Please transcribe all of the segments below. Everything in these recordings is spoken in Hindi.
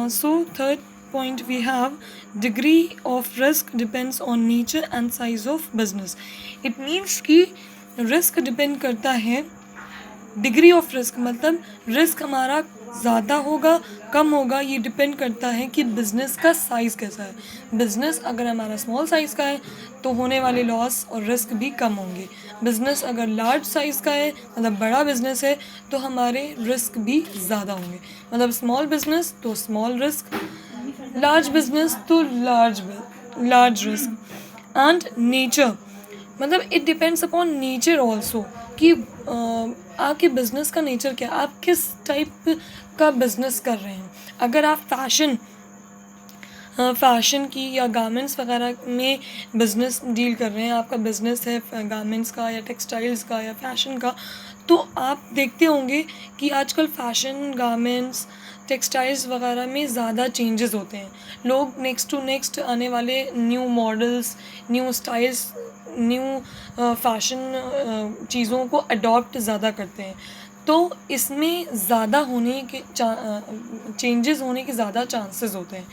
So third point we have degree of risk depends on nature and size of business. It means कि risk depend करता है, डिग्री ऑफ रिस्क मतलब रिस्क हमारा ज़्यादा होगा कम होगा, ये डिपेंड करता है कि बिज़नेस का साइज़ कैसा है। बिज़नेस अगर हमारा स्मॉल साइज़ का है तो होने वाले लॉस और रिस्क भी कम होंगे। बिज़नेस अगर लार्ज साइज़ का है मतलब बड़ा बिज़नेस है तो हमारे रिस्क भी ज़्यादा होंगे। मतलब स्मॉल बिज़नेस तो स्मॉल रिस्क, लार्ज बिज़नेस तो लार्ज रिस्क। एंड नेचर मतलब it depends upon nature also कि आपके बिज़नेस का नेचर क्या है, आप किस टाइप का बिज़नेस कर रहे हैं। अगर आप फ़ैशन की या गारमेंट्स वगैरह में बिज़नेस डील कर रहे हैं, आपका बिज़नेस है गारमेंट्स का या टेक्सटाइल्स का या फ़ैशन का, तो आप देखते होंगे कि आजकल फ़ैशन गारमेंट्स टेक्सटाइल्स वगैरह में ज़्यादा चेंजेस होते हैं। लोग नेक्स्ट टू नेक्स्ट आने वाले new models, new styles, new fashion चीज़ों को अडॉप्ट ज़्यादा करते हैं, तो इसमें ज़्यादा होने के चेंजेस होने के ज़्यादा चांसेस होते हैं।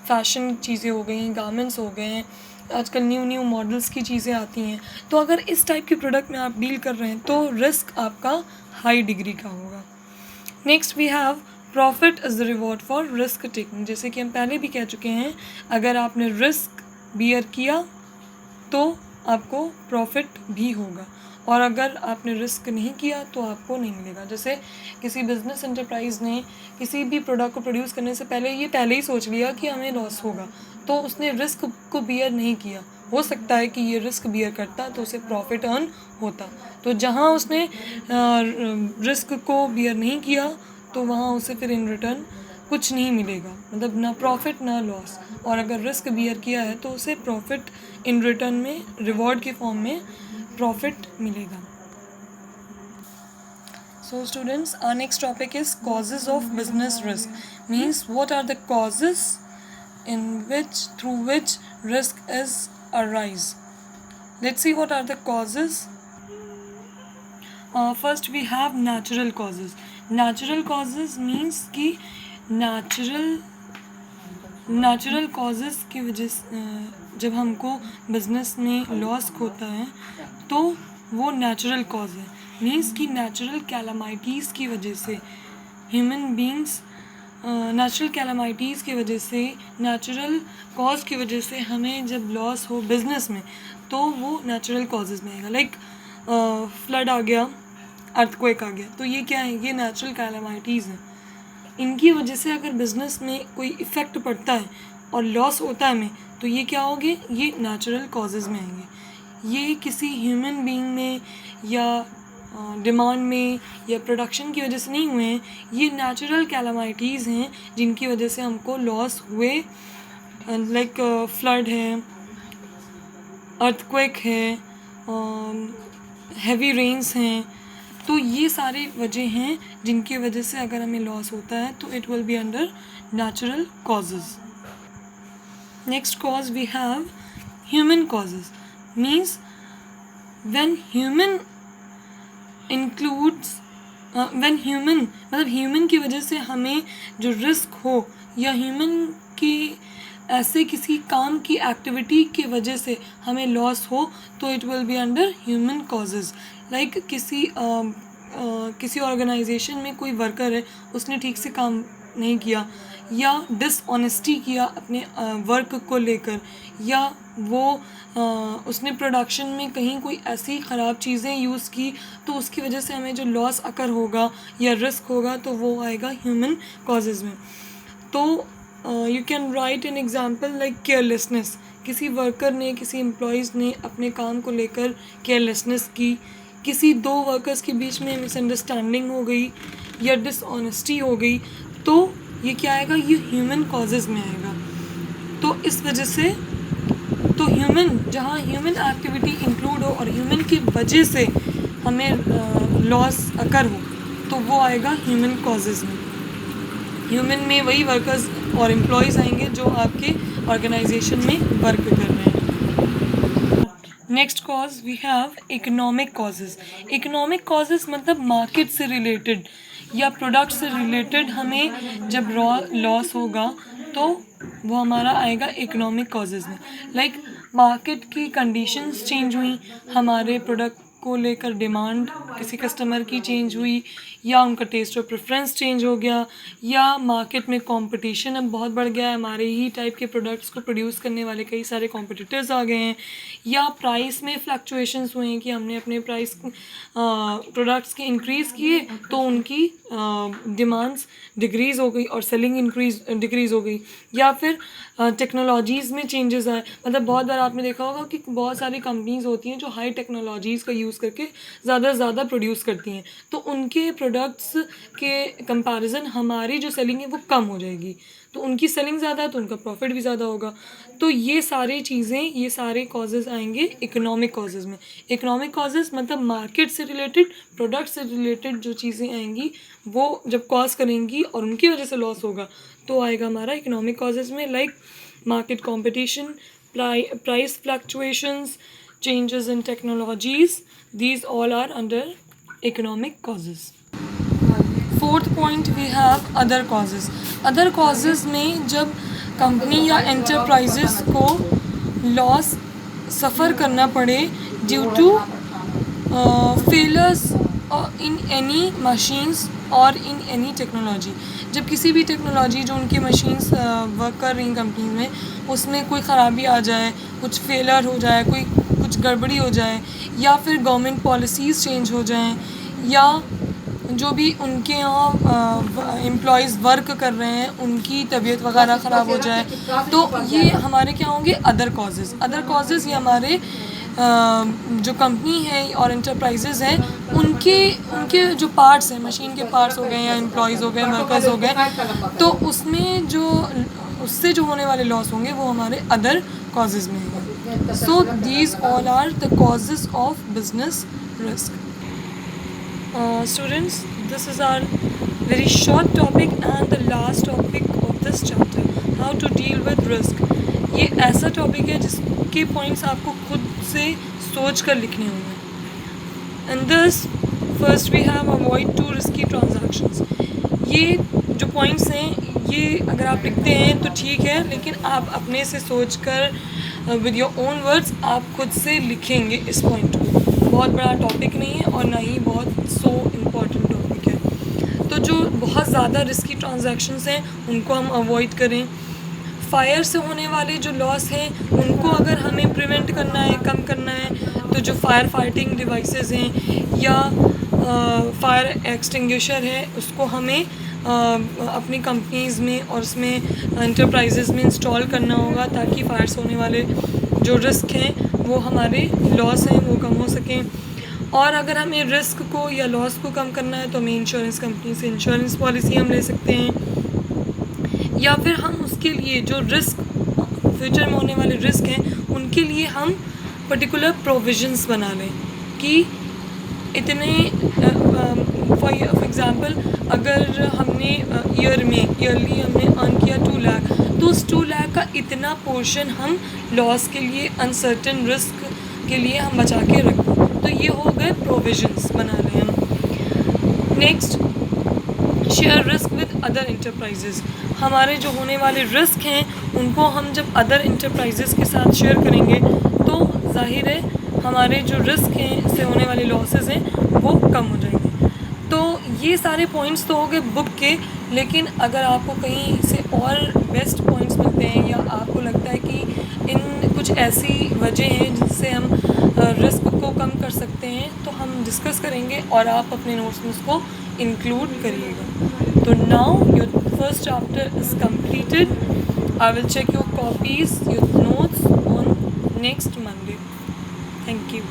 फ़ैशन चीज़ें हो गई, गारमेंट्स हो गए हैं, आजकल न्यू मॉडल्स की चीज़ें आती हैं। तो अगर इस टाइप के प्रोडक्ट में आप डील कर रहे हैं तो रिस्क आपका हाई डिग्री का होगा। Next we have profit is the reward for risk taking. जैसे कि हम पहले भी कह चुके हैं, अगर आपने रिस्क बियर किया तो आपको प्रॉफिट भी होगा, और अगर आपने रिस्क नहीं किया तो आपको नहीं मिलेगा। जैसे किसी बिजनेस एंटरप्राइज ने किसी भी प्रोडक्ट को प्रोड्यूस करने से पहले ही सोच लिया कि हमें लॉस होगा, तो उसने रिस्क को बियर नहीं किया। हो सकता है कि ये रिस्क बियर करता तो उसे प्रॉफिट अर्न होता। तो जहाँ उसने रिस्क को बियर नहीं किया तो वहाँ उसे फिर इन रिटर्न कुछ नहीं मिलेगा, मतलब ना प्रॉफिट ना लॉस। और अगर रिस्क बियर किया है तो उसे प्रॉफिट इन रिटर्न में रिवॉर्ड के फॉर्म में प्रॉफिट मिलेगा। So students, our next topic is causes of business risk. Means what are the causes through which risk is arise. Let's see what are the causes. First we have natural causes. Natural causes means कि natural causes की वजह से जब हमको बिजनेस में लॉस होता है तो वो नेचुरल कॉज है। मीन्स कि नेचुरल कैलामिटीज़ की वजह से ह्यूमन बींग्स नेचुरल कैलामिटीज़ की वजह से, नेचुरल कॉज की वजह से हमें जब लॉस हो बिज़नेस में तो वो नेचुरल कॉजेज़ में आएगा। लाइक फ्लड आ गया, अर्थक्वेक आ गया, तो ये क्या है, ये नेचुरल कैलामिटीज़ हैं। इनकी वजह से अगर बिज़नेस में कोई इफ़ेक्ट पड़ता है और लॉस होता है हमें, तो ये क्या होंगे, ये नेचुरल कॉजेज़ में आएंगे। ये किसी ह्यूमन बीइंग में या डिमांड में या प्रोडक्शन की वजह से नहीं हुए हैं, ये नेचुरल कैलामिटीज़ हैं जिनकी वजह से हमको लॉस हुए। लाइक फ्लड है, अर्थक्वेक है, हैवी रेन्स हैं, तो ये सारी वजह हैं जिनकी वजह से अगर हमें लॉस होता है तो it will be under natural causes. Next cause we have human causes. Means when human मतलब ह्यूमन की वजह से हमें जो रिस्क हो या ह्यूमन की ऐसे किसी काम की एक्टिविटी की वजह से हमें लॉस हो तो it will be under human causes. Like किसी ऑर्गेनाइजेशन में कोई वर्कर है, उसने ठीक से काम नहीं किया या डिसऑनेस्टी किया अपने वर्क को लेकर, या वो उसने प्रोडक्शन में कहीं कोई ऐसी ख़राब चीज़ें यूज़ की, तो उसकी वजह से हमें जो लॉस अकर होगा या रिस्क होगा तो वो आएगा ह्यूमन कॉजेज़ में। तो you can write an example like carelessness. किसी वर्कर ने, किसी एम्प्लॉइज़ ने अपने काम को लेकर केयरलेसनेस की, किसी दो वर्कर्स के बीच में मिसअंडरस्टैंडिंग हो गई या डिसऑनेस्टी हो गई, तो ये क्या आएगा, ये ह्यूमन कॉजेज़ में आएगा। तो इस वजह से तो जहाँ ह्यूमन एक्टिविटी इंक्लूड हो और ह्यूमन की वजह से हमें लॉस अकर हो तो वो आएगा ह्यूमन कॉजेज़ में। ह्यूमन में वही वर्कर्स और एम्प्लॉयज़ आएंगे जो आपके ऑर्गेनाइजेशन में वर्क कर रहे हैं। Next cause we have economic causes. Economic causes मतलब मार्केट से रिलेटेड या प्रोडक्ट से रिलेटेड हमें जब लॉस होगा तो वो हमारा आएगा इकोनॉमिक कॉजेज़ में। लाइक मार्केट की कंडीशंस चेंज हुई, हमारे प्रोडक्ट को लेकर डिमांड किसी कस्टमर की चेंज हुई, या उनका टेस्ट और प्रेफरेंस चेंज हो गया, या मार्केट में कंपटीशन अब बहुत बढ़ गया है, हमारे ही टाइप के प्रोडक्ट्स को प्रोड्यूस करने वाले कई सारे कॉम्पिटिटर्स आ गए हैं, या प्राइस में फ्लक्चुएशंस हुए हैं कि हमने अपने प्राइस प्रोडक्ट्स के इंक्रीज़ किए तो उनकी डिमांड्स डिक्रीज़ हो गई और सेलिंग डिक्रीज़ हो गई, या फिर टेक्नोलॉजीज़ में चेंजेस आए। मतलब बहुत बार आपने देखा होगा कि बहुत सारी कंपनीज़ होती हैं जो हाई टेक्नोलॉजीज़ का यूज़ करके ज़्यादा से ज़्यादा प्रोड्यूस करती हैं, तो उनके प्रोडक्ट्स के कंपैरिजन हमारी जो सेलिंग है वो कम हो जाएगी, तो उनकी सेलिंग ज़्यादा है तो उनका प्रॉफिट भी ज़्यादा होगा। तो ये सारी चीज़ें, ये सारे कॉजेज़ आएंगे इकोनॉमिक कॉजेज़ में। इकोनॉमिक कॉजेज़ मतलब मार्केट से रिलेटेड, प्रोडक्ट से रिलेटेड जो चीज़ें आएंगी वो जब कॉज करेंगी और उनकी वजह से लॉस होगा तो आएगा हमारा इकोनॉमिक कॉजेज़ में। Like market competition, price fluctuations, changes in technologies, these all are under economic causes. Fourth point we have other causes. Other causes में जब कंपनी या एंटरप्राइजेस को लॉस सफ़र करना पड़े due to failures in any machines और इन एनी टेक्नोलॉजी। जब किसी भी टेक्नोलॉजी जो उनकी मशीन्स वर्क कर रही कंपनी में उसमें कोई ख़राबी आ जाए, कुछ फेलर हो जाए, कुछ गड़बड़ी हो जाए, या फिर गवर्नमेंट पॉलिसीज़ चेंज हो जाएं, या जो भी उनके यहाँ एम्प्लॉयज़ वर्क कर रहे हैं उनकी तबीयत वगैरह ख़राब हो जाए, तो ये हमारे क्या होंगे अदर कॉजेज़। अदर कॉजेज़ ये हमारे जो कंपनी है और एंटरप्राइजेज़ हैं उनके जो पार्ट्स हैं, मशीन के पार्ट्स हो गए या एम्प्लॉयज़ हो गए, वर्कर्स हो गए, तो उसमें उससे जो होने वाले लॉस होंगे वो हमारे अदर कॉजेज़ में हैं। So these all are the causes of business risk. Students, this is our very short topic and the last topic of this chapter, how to deal with risk. ये ऐसा टॉपिक है जिसके पॉइंट्स आपको खुद से सोच कर लिखने होंगे। And this first we have avoid too risky transactions. ये जो पॉइंट्स हैं ये अगर आप लिखते हैं तो ठीक है, लेकिन आप अपने से सोच कर विद योर ओन वर्ड्स आप खुद से लिखेंगे इस पॉइंट को। बहुत बड़ा टॉपिक नहीं है और ना ही बहुत इम्पॉर्टेंट टॉपिक है। तो जो बहुत ज़्यादा रिस्की ट्रांजैक्शंस हैं उनको हम अवॉइड करें। फायर से होने वाले जो लॉस हैं उनको अगर हमें प्रिवेंट करना है, कम करना है, तो जो फायर फाइटिंग डिवाइसेस हैं या फायर एक्सटिंग्विशर है उसको हमें अपनी कंपनीज़ में और उसमें एंटरप्राइजेज़ में इंस्टॉल करना होगा ताकि फायर से होने वाले जो रिस्क हैं वो हमारे लॉस हैं वो कम हो सकें। और अगर हमें रिस्क को या लॉस को कम करना है तो हमें इंश्योरेंस कंपनी से इंश्योरेंस पॉलिसी हम ले सकते हैं, या फिर हम उसके लिए जो रिस्क फ्यूचर में होने वाले रिस्क हैं उनके लिए हम पर्टिकुलर प्रोविजंस बना लें कि इतने फॉर एग्ज़ाम्पल अगर हमने ईयरली हमने अर्न किया 2 लाख, तो उस 2 लाख का इतना पोर्शन हम लॉस के लिए, अनसर्टेन रिस्क के लिए हम बचा के रखें। तो ये हो गए प्रोविजंस बना रहे हैं। Next, share risk with other enterprises. हमारे जो होने वाले रिस्क हैं उनको हम जब अदर इंटरप्राइजेज़ के साथ शेयर करेंगे तो जाहिर है हमारे जो रिस्क हैं से होने वाले लॉसेस हैं वो कम हो जाएंगे। तो ये सारे पॉइंट्स तो हो गए बुक के, लेकिन अगर आपको कहीं से और बेस्ट पॉइंट्स मिलते हैं या आपको लगता है कि इन कुछ ऐसी वजह हैं जिनसे हम रिस्क को कम कर सकते हैं तो हम डिस्कस करेंगे और आप अपने नोट्स में उसको इंक्लूड करिएगा। तो now your first chapter is completed. I will check your copies, your notes on next Monday. Thank you.